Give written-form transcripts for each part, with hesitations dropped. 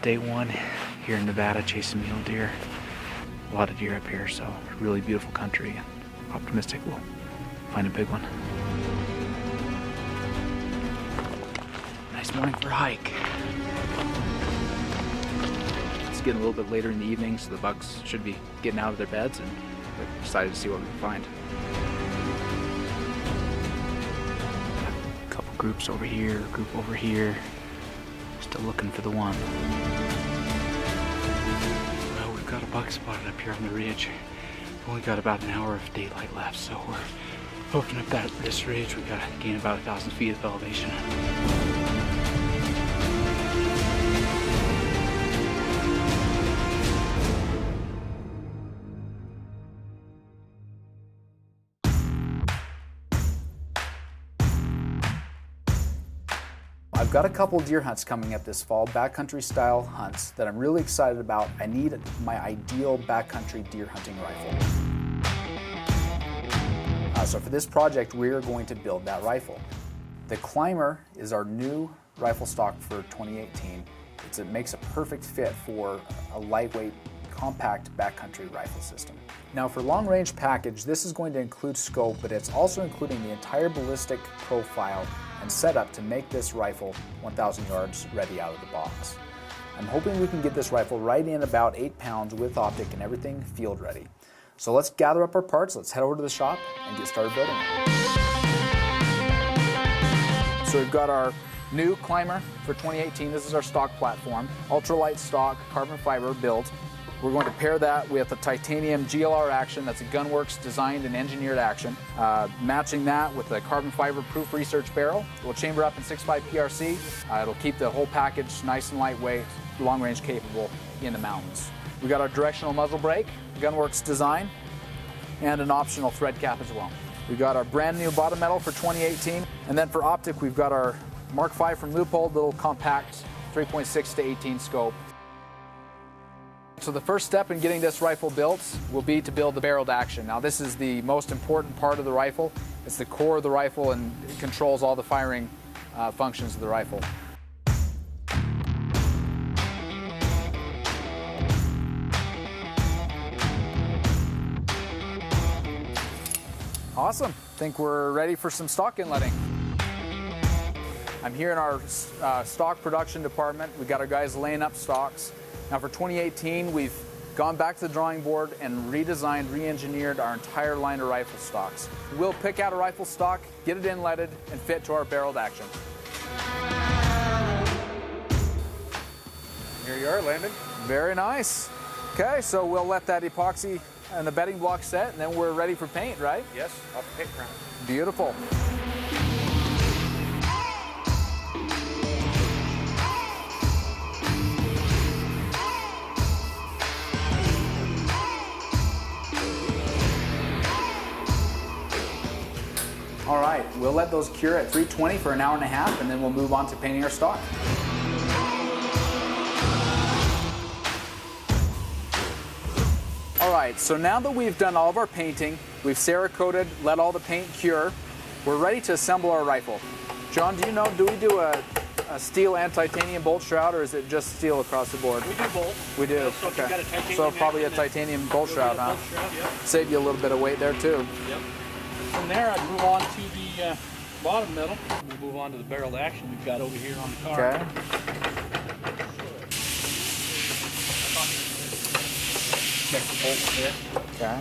day one here in Nevada chasing mule deer. A lot of deer up here, so really beautiful country, and optimistic we'll find a big one. Nice morning for a hike. It's getting a little bit later in the evening, so the bucks should be getting out of their beds, and we're excited to see what we can find. A couple groups over here, a group over here. Still looking for the one. Well, we've got a buck spotted up here on the ridge. We've only got about an hour of daylight left, so we're hoping up this ridge. We've got to gain about 1,000 feet of elevation. I've got a couple deer hunts coming up this fall, backcountry style hunts that I'm really excited about. I need my ideal backcountry deer hunting rifle. So for this project, we're going to build that rifle. The Climber is our new rifle stock for 2018. It makes a perfect fit for a lightweight, compact backcountry rifle system. Now for long range package, this is going to include scope, but it's also including the entire ballistic profile and setup to make this rifle 1,000 yards ready out of the box. I'm hoping we can get this rifle right in about 8 pounds with optic and everything field ready. So let's gather up our parts, let's head over to the shop and get started building it. So we've got our new Climber for 2018. This is our stock platform, ultralight stock, carbon fiber build. We're going to pair that with a titanium GLR action. That's a Gunwerks designed and engineered action. Matching that with a carbon fiber proof research barrel. We'll chamber up in 6.5 PRC. It'll keep the whole package nice and lightweight, long range capable in the mountains. We got our directional muzzle brake, Gunwerks design, and an optional thread cap as well. We got our brand new bottom metal for 2018. And then for optic, we've got our Mark V from Leupold, little compact 3.6 to 18 scope. So the first step in getting this rifle built will be to build the barreled action. Now this is the most important part of the rifle. It's the core of the rifle and it controls all the firing functions of the rifle. Awesome. Think we're ready for some stock inletting. I'm here in our stock production department. We've got our guys laying up stocks. Now for 2018, we've gone back to the drawing board and redesigned, re-engineered our entire line of rifle stocks. We'll pick out a rifle stock, get it inletted, and fit to our barreled action. Here you are, Landon. Very nice. Okay, so we'll let that epoxy and the bedding block set, and then we're ready for paint, right? Yes, off the paint ground. Beautiful. All right, we'll let those cure at 320 for an hour and a half, and then we'll move on to painting our stock. All right, so now that we've done all of our painting, we've Cerakoted, let all the paint cure, we're ready to assemble our rifle. John, do you know, do we do a steel and titanium bolt shroud, or is it just steel across the board? We do both. We do, So okay. So probably a titanium bolt shroud, huh? Yep. Save you a little bit of weight there too. Yep. From there, I'd move on to the bottom metal. We'll move on to the barreled action we've got over here on the car. Okay. Check the bolt fit. Okay.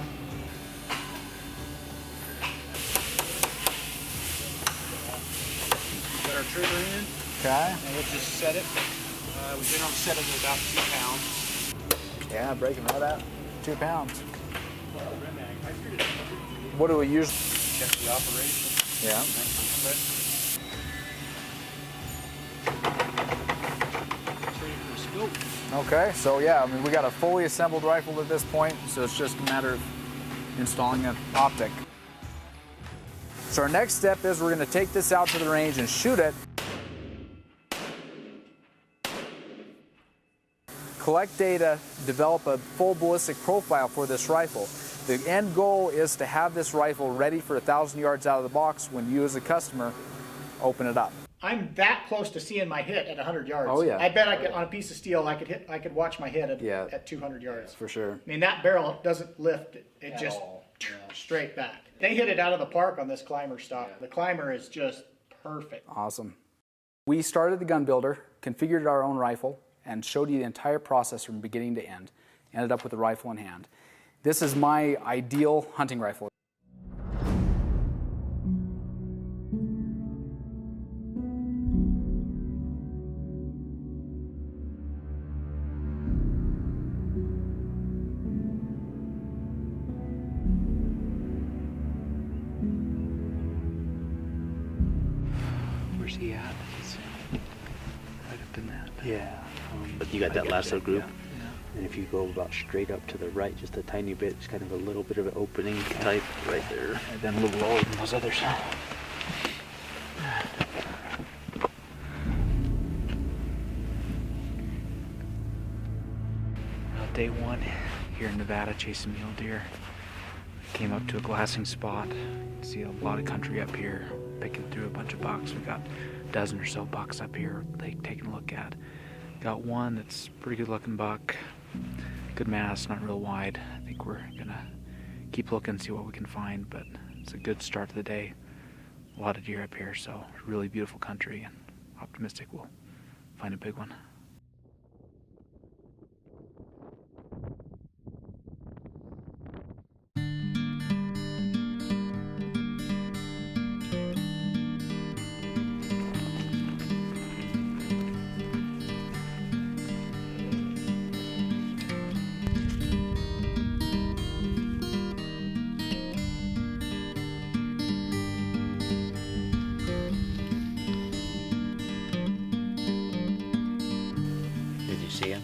We've got our trigger in. Okay. And we'll just set it. We generally set it at about 2 pounds. Yeah, breaking right at 2 pounds. What do we use? Check the operation. Yeah. Nice and quick. Ready for the scope. Okay, so yeah, I mean, we got a fully assembled rifle at this point, so it's just a matter of installing an optic. So our next step is we're going to take this out to the range and shoot it. Collect data, develop a full ballistic profile for this rifle. The end goal is to have this rifle ready for 1,000 yards out of the box when you as a customer open it up. I'm that close to seeing my hit at 100 yards. Oh, yeah. I bet I could, on a piece of steel, I could watch my hit at 200 yards. For sure. I mean, that barrel doesn't lift, it just straight back. They hit it out of the park on this climber stock. The climber is just perfect. Awesome. We started the gun builder, configured our own rifle, and showed you the entire process from beginning to end. Ended up with the rifle in hand. This is my ideal hunting rifle. Where's he at? He's right up in that. Yeah, but you got that lasso group, and if you go about straight up to the right, just a tiny bit, it's kind of a little bit of an opening type right there. And then a little lower than those others. Day one here in Nevada chasing mule deer. Came up to a glassing spot. You can see a lot of country up here. Picking through a bunch of bucks. We got a dozen or so bucks up here, taking a look at. Got one that's pretty good looking buck. Good mass, not real wide. I think we're gonna keep looking, see what we can find, but it's a good start to the day. A lot of deer up here, so really beautiful country, and optimistic we'll find a big one. Did you see him?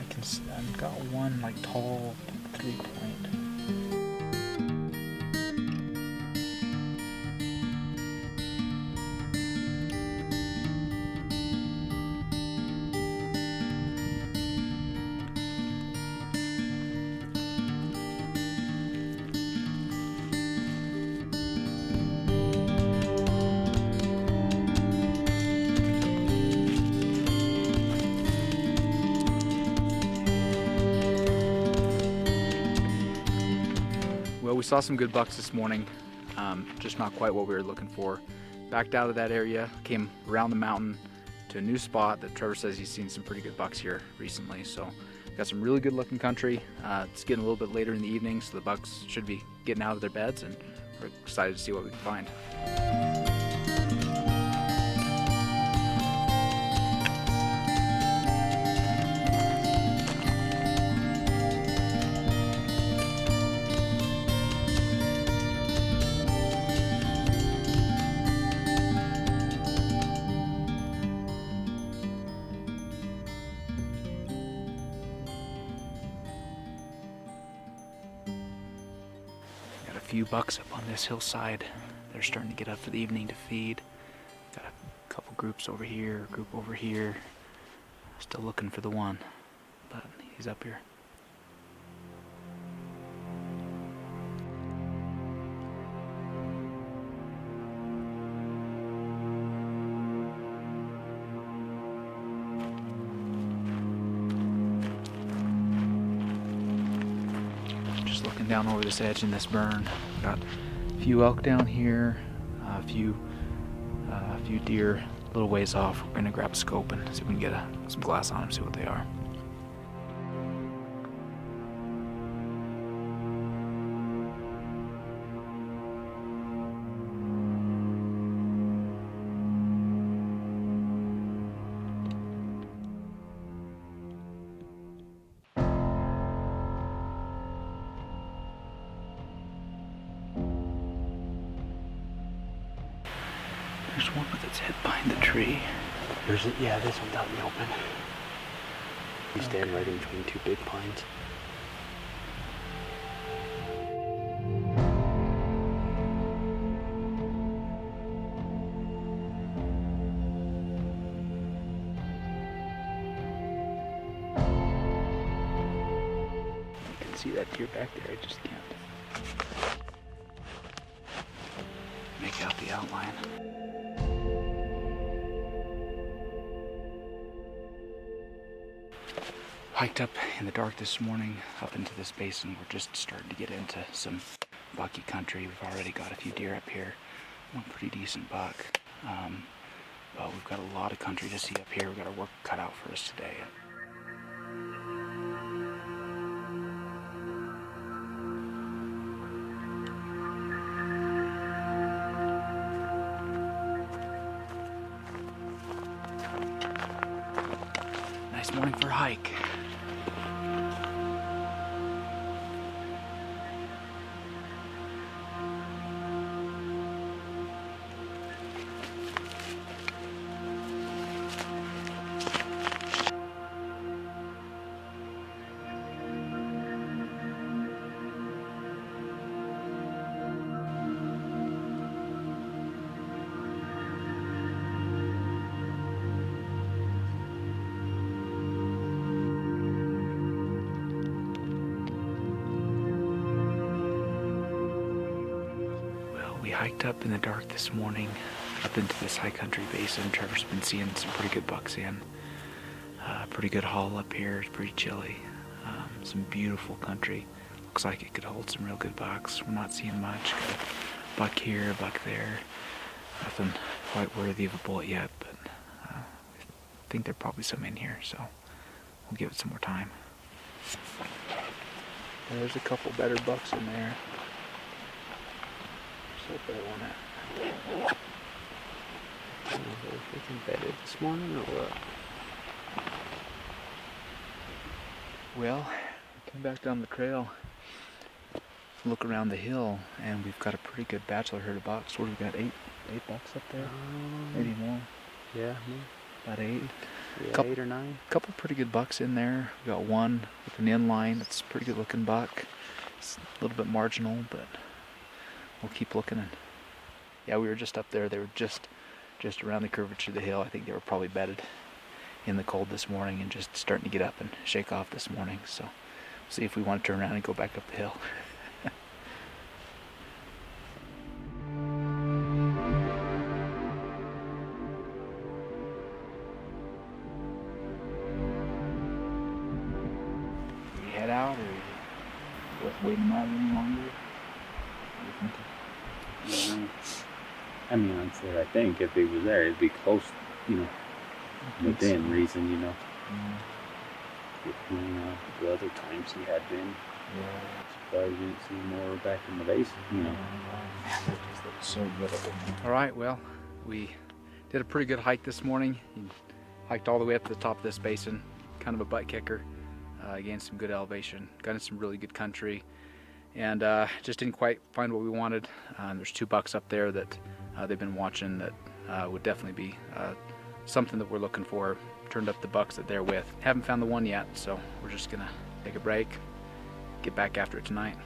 I've got one like tall 3-point. Well, we saw some good bucks this morning, just not quite what we were looking for. Backed out of that area, came around the mountain to a new spot that Trevor says he's seen some pretty good bucks here recently. So got some really good looking country. It's getting a little bit later in the evening, so the bucks should be getting out of their beds, and we're excited to see what we can find. Few bucks up on this hillside. They're starting to get up for the evening to feed. Got a couple groups over here, a group over here. Still looking for the one, but he's up here. Looking down over this edge in this burn. Got a few elk down here, a few deer a little ways off. We're gonna grab a scope and see if we can get some glass on them, see what they are. There's one with its head behind the tree. Yeah, this one's out in the open. You stand right in between two big pines. You can see that deer back there, I just can't make out the outline. hiked up in the dark this morning up into this basin. We're just starting to get into some bucky country. We've already got a few deer up here, one pretty decent buck, but we've got a lot of country to see up here. We've got our work cut out for us today. Nice morning for a hike. We hiked up in the dark this morning up into this high country basin. Trevor's been seeing some pretty good bucks in. Pretty good haul up here. It's pretty chilly. Some beautiful country. Looks like it could hold some real good bucks. We're not seeing much. Got a buck here, a buck there. Nothing quite worthy of a bullet yet, but I think there's probably some in here, so we'll give it some more time. There's a couple better bucks in there. So if I want to, I don't know if it's embedded this morning or what. Well, we came back down the trail, look around the hill, and we've got a pretty good bachelor herd of bucks. What do we got? Eight bucks up there? Maybe more. Yeah, About 8. yeah, Couple- 8 or 9. Couple pretty good bucks in there. We got one with an inline. It's a pretty good looking buck. It's a little bit marginal, but we'll keep looking. And yeah, we were just up there. They were just around the curvature of the hill. I think they were probably bedded in the cold this morning and just starting to get up and shake off this morning. So we'll see if we want to turn around and go back up the hill. We head out or wait them out any longer? What do you think? I mean, honestly, I think if he was there, it'd be close, you know, within reason, you know. You know, the other times he had been, surprised you didn't see more back in the basin, you know. So good. All right, well, we did a pretty good hike this morning. Hiked all the way up to the top of this basin, kind of a butt kicker. Gained some good elevation, got in some really good country, and just didn't quite find what we wanted. There's 2 bucks up there that they've been watching that would definitely be something that we're looking for. Turned up the bucks that they're with. Haven't found the one yet, so we're just gonna take a break, get back after it tonight.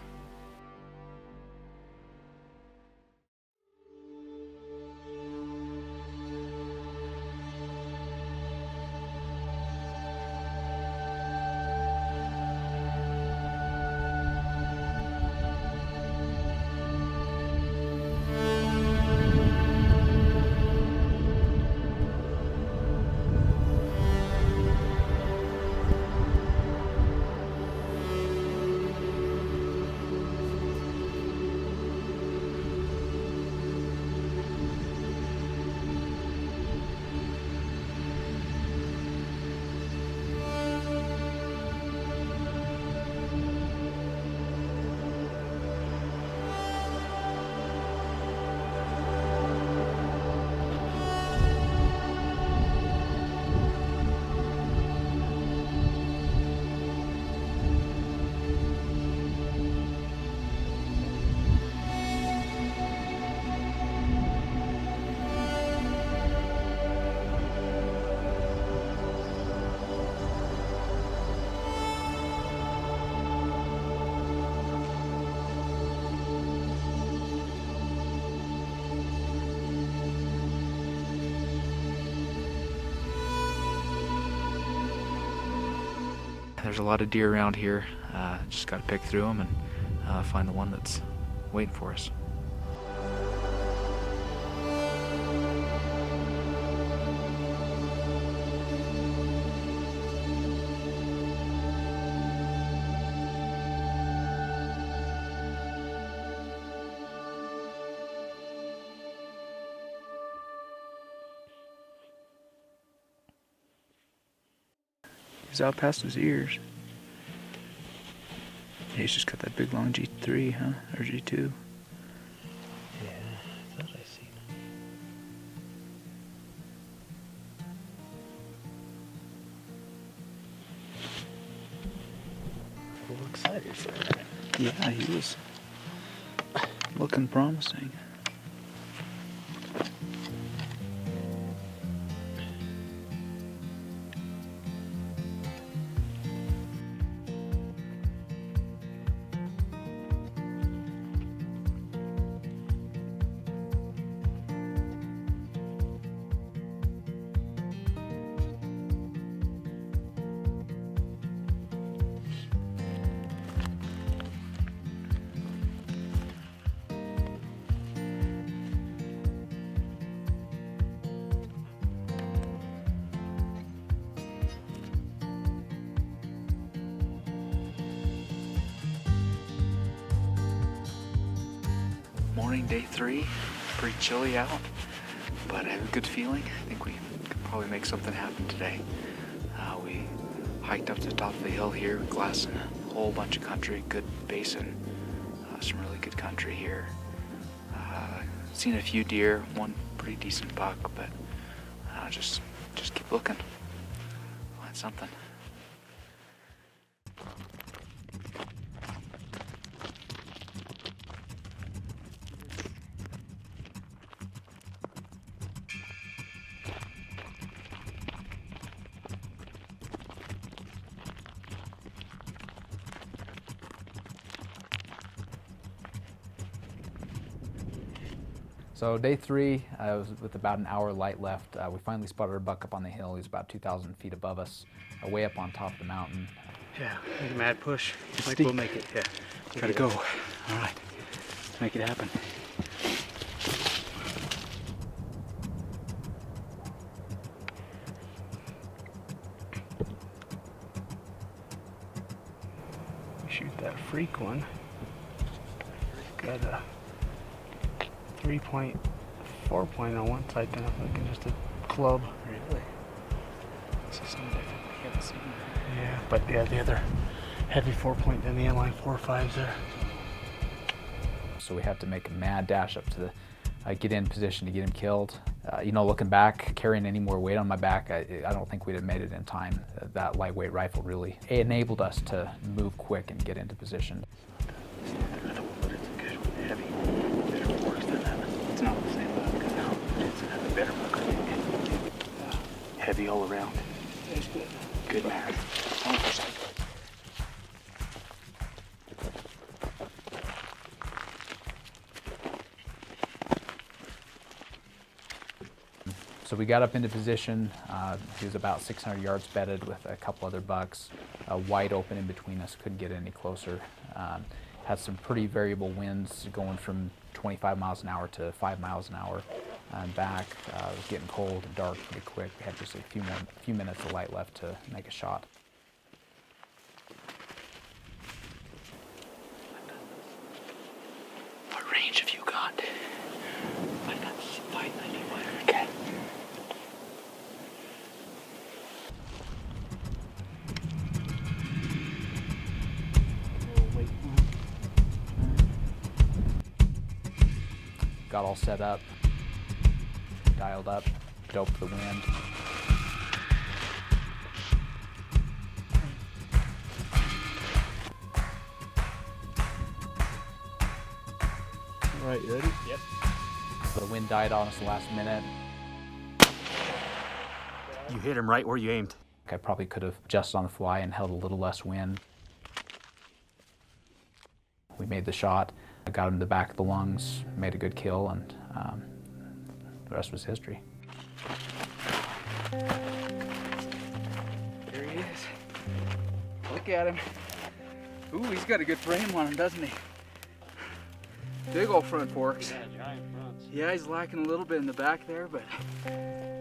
There's a lot of deer around here. Just got to pick through them and find the one that's waiting for us. He's out past his ears. Yeah, he's just got that big long G3, huh? Or G2. Yeah, I thought I seen him. A little excited for that. Yeah, he was looking promising. Morning, day 3. Pretty chilly out, but I have a good feeling. I think we could probably make something happen today. We hiked up to the top of the hill here, glassing a whole bunch of country, good basin, some really good country here. Seen a few deer, one pretty decent buck, but just keep looking. Find something. So day 3, was with about an hour light left. We finally spotted a buck up on the hill. He's about 2,000 feet above us, way up on top of the mountain. Yeah, make a mad push. Like we'll make it. Yeah, gotta go. All right, let's make it happen. Shoot that freak one. Got a 3.4 on one side down, looking just a club. Really? This is something different we haven't seen. Yeah, but yeah, the other heavy 4-point than the inline 4.5s there. So we have to make a mad dash up to the, get in position to get him killed. You know, looking back, carrying any more weight on my back, I don't think we'd have made it in time. That lightweight rifle really enabled us to move quick and get into position. It's not the same buck. No, it's a better buck, I think. Heavy all around. That's good. Good man. 100%. So we got up into position. He was about 600 yards bedded with a couple other bucks, wide open in between us, couldn't get any closer. Had some pretty variable winds going from 25 miles an hour to 5 miles an hour and back. It was getting cold and dark pretty quick. We had just a few minutes of light left to make a shot. What range have you got? I got 591. Okay. Got all set up, dialed up, doped the wind. All right, you ready? Yep. So the wind died on us the last minute. You hit him right where you aimed. I probably could have adjusted on the fly and held a little less wind. We made the shot. I got him in the back of the lungs, made a good kill, and the rest was history. There he is. Look at him. Ooh, he's got a good frame on him, doesn't he? Big old front forks. Yeah, giant fronts. Yeah, he's lacking a little bit in the back there, but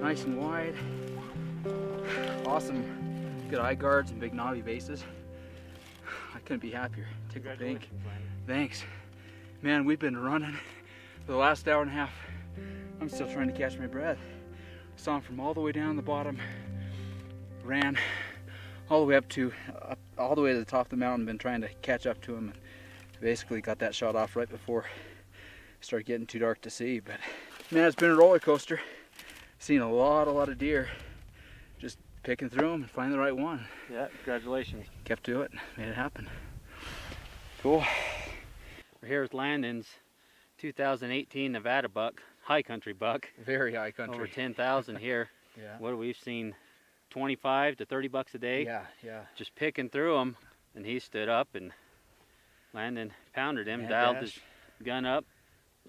nice and wide. Awesome. Good eye guards and big knobby bases. I couldn't be happier. Take a think. Thanks. Man, we've been running for the last hour and a half. I'm still trying to catch my breath. Saw him from all the way down the bottom. Ran all the way up to, all the way to the top of the mountain, been trying to catch up to him, and basically got that shot off right before it started getting too dark to see. But man, it's been a roller coaster. Seen a lot of deer, just picking through them and finding the right one. Yeah, congratulations. Kept to it, made it happen. Cool. We're here with Landon's 2018 Nevada buck, high country buck. Very high country. Over 10,000 here. Yeah. What we've seen, 25 to 30 bucks a day. Yeah. Just picking through them, and he stood up and Landon pounded him, Mad dialed dash. his gun up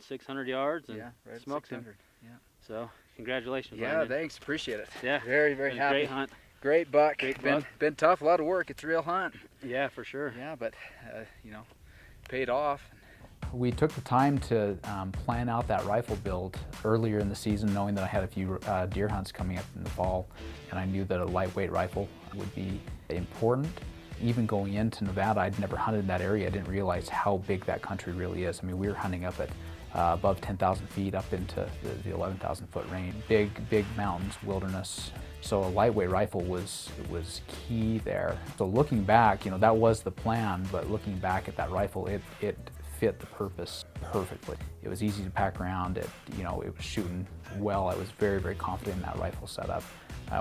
600 yards and Yeah, right at smoked him. 600. Yeah. So congratulations, Yeah, Landon. thanks. Appreciate it. Yeah. Very It was a happy. great hunt. Great buck. Great been, buck. Been tough, a lot of work. It's a real hunt. Yeah, for sure. Yeah, but you know, paid off. We took the time to plan out that rifle build earlier in the season, knowing that I had a few deer hunts coming up in the fall, and I knew that a lightweight rifle would be important. Even going into Nevada, I'd never hunted in that area. I didn't realize how big that country really is. I mean, we were hunting up at above 10,000 feet up into the 11,000 foot range. Big mountains, wilderness. So a lightweight rifle was key there. So looking back, you know, that was the plan, but looking back at that rifle, it fit the purpose perfectly. It was easy to pack around. It was shooting well. I was very confident in that rifle setup.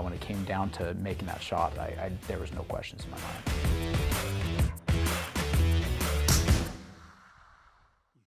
When it came down to making that shot, there was no questions in my mind.